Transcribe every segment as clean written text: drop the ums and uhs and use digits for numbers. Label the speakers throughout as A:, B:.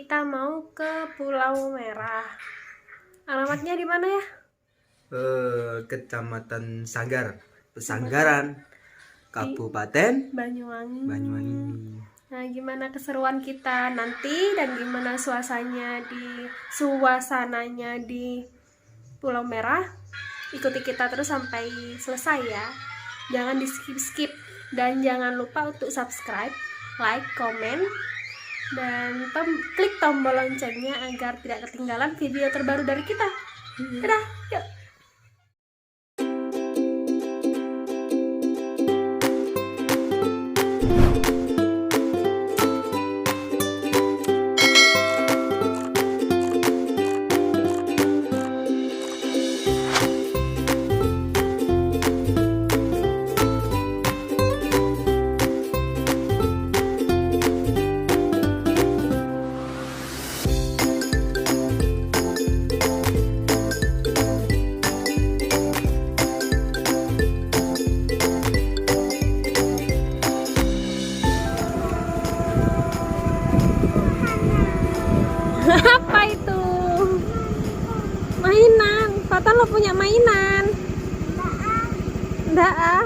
A: kita mau ke Pulau Merah. Alamatnya di mana ya?
B: Kecamatan Sanggar, Pesanggaran, Kabupaten
A: Banyuwangi.
B: Banyuwangi.
A: Nah, gimana keseruan kita nanti dan gimana suasananya di Pulau Merah? Ikuti kita terus sampai selesai ya. Jangan di skip dan jangan lupa untuk subscribe, like, komen, dan klik tombol loncengnya agar tidak ketinggalan video terbaru dari kita. Dadah, yuk. Apa itu? Mainan. Fatan lo punya mainan? Enggak ah.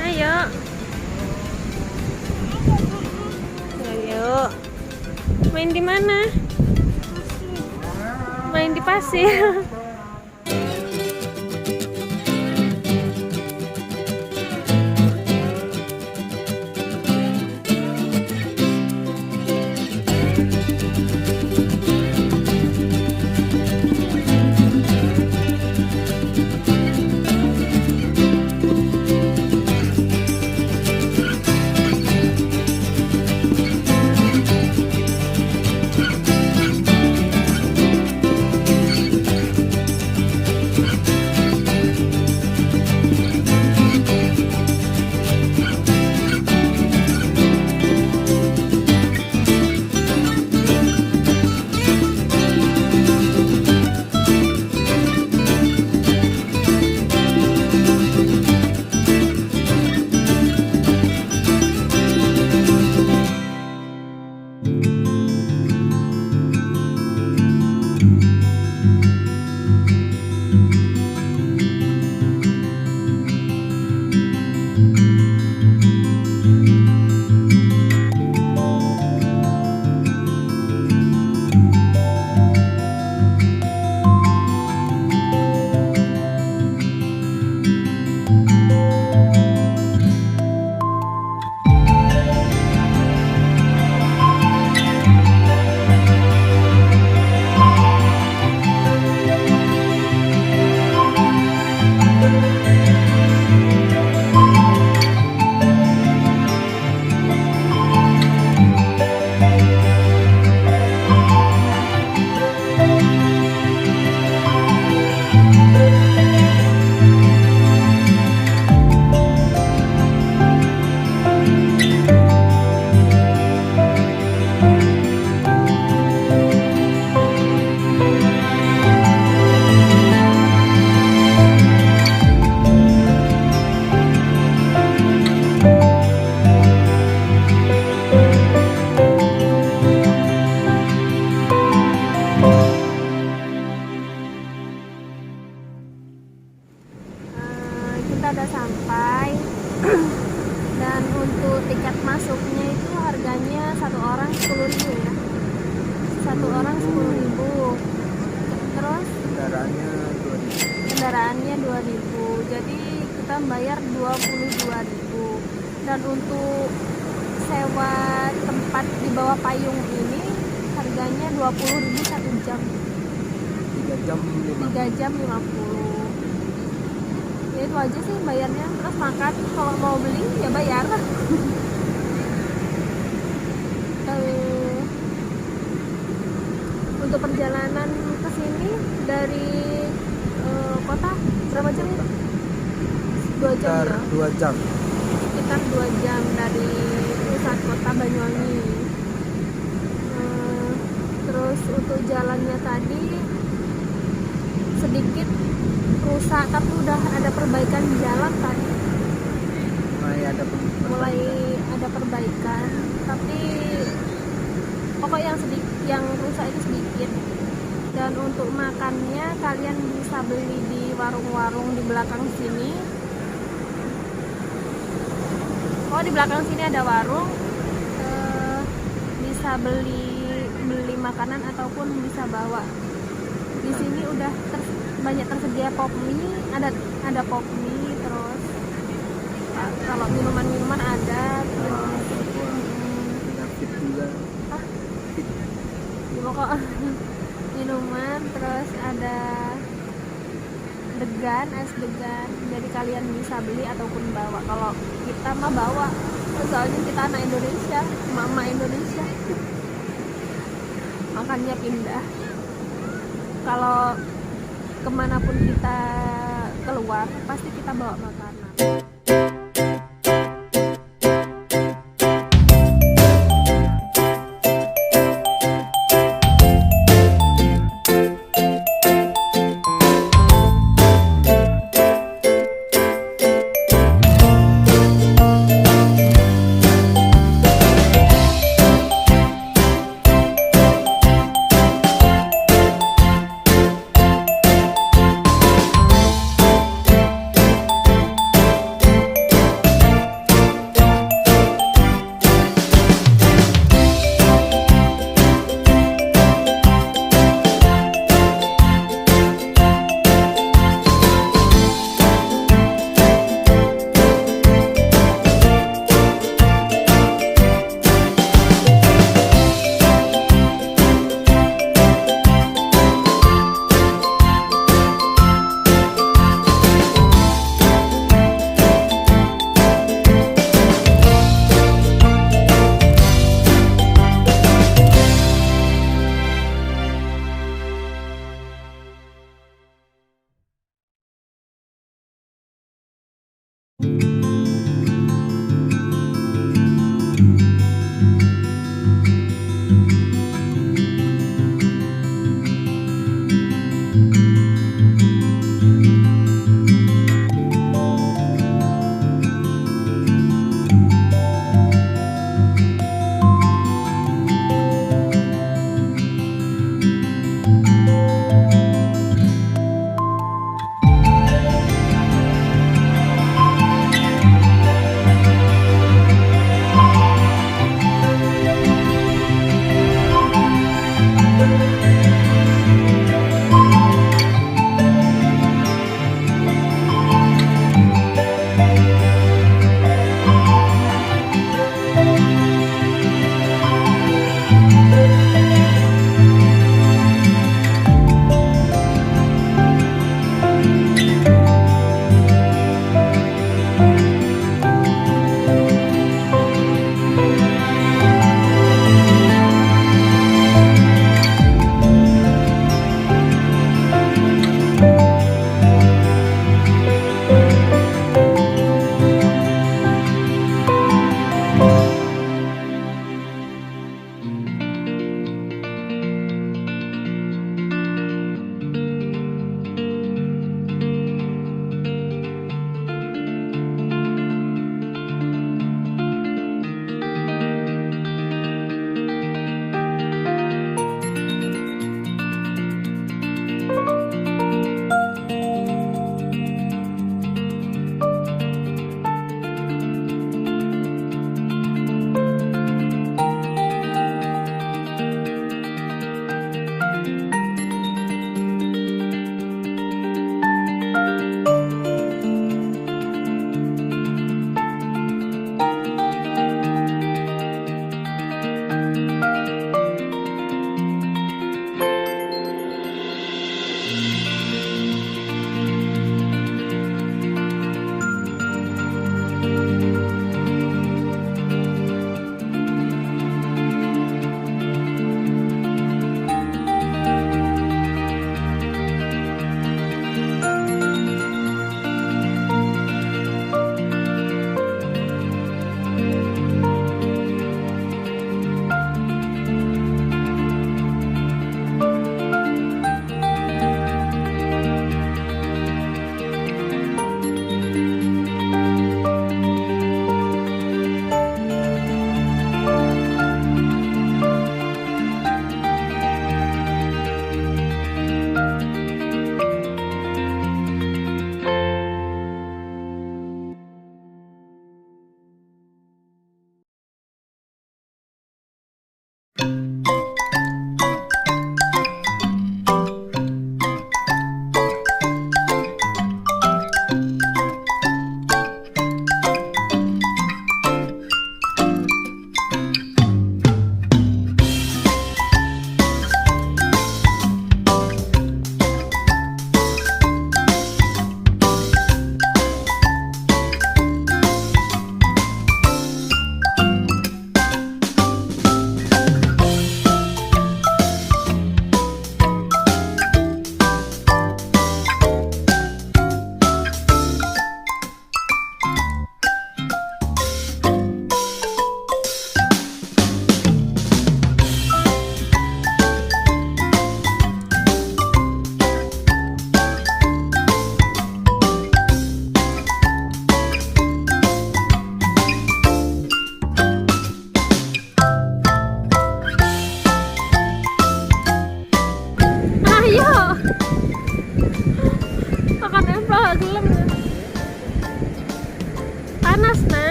A: Ayo. Ayo. Main di mana? Main di pasir. Kita udah sampai dan untuk tiket masuknya itu harganya satu orang 10.000 ya, satu orang 10.000. Terus kendaraannya 2.000, jadi kita bayar 22.000. Dan untuk sewa tempat di bawah payung ini harganya 20.000 1 jam, 3 jam 50. Ya itu aja sih bayarnya. Terus makan, kalau mau beli ya bayar. Untuk perjalanan ke sini dari kota berapa jam ya? 2 jam ya?
B: 2 jam.
A: Sekitar 2 jam dari pusat kota Banyuwangi. Terus untuk jalannya tadi sedikit rusak, tapi udah ada perbaikan jalan tadi. Mulai ada perbaikan, tapi pokok yang rusak itu sedikit. Dan untuk makannya kalian bisa beli di warung-warung di belakang sini. Oh, di belakang sini ada warung, bisa beli makanan ataupun bisa bawa. Di sini udah banyak tersedia pop mie, ada pop mie, terus kalau minuman ada, terus pokok minuman, terus ada degan, es degan, jadi kalian bisa beli ataupun bawa. Kalau kita mah bawa, soalnya kita anak Indonesia, mama Indonesia. Makannya pindah. Kalau kemanapun kita keluar, pasti kita bawa makanan.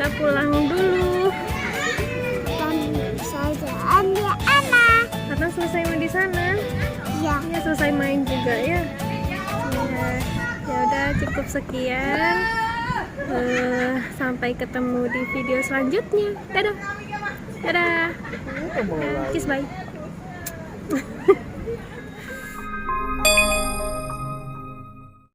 A: kita pulang dulu.
C: Dan saya ambil anak.
A: Karena selesai main di sana.
C: Ya.
A: Ya, selesai main juga ya. Ya udah cukup sekian. Sampai ketemu di video selanjutnya. Dadah. Dadah. Kiss bye.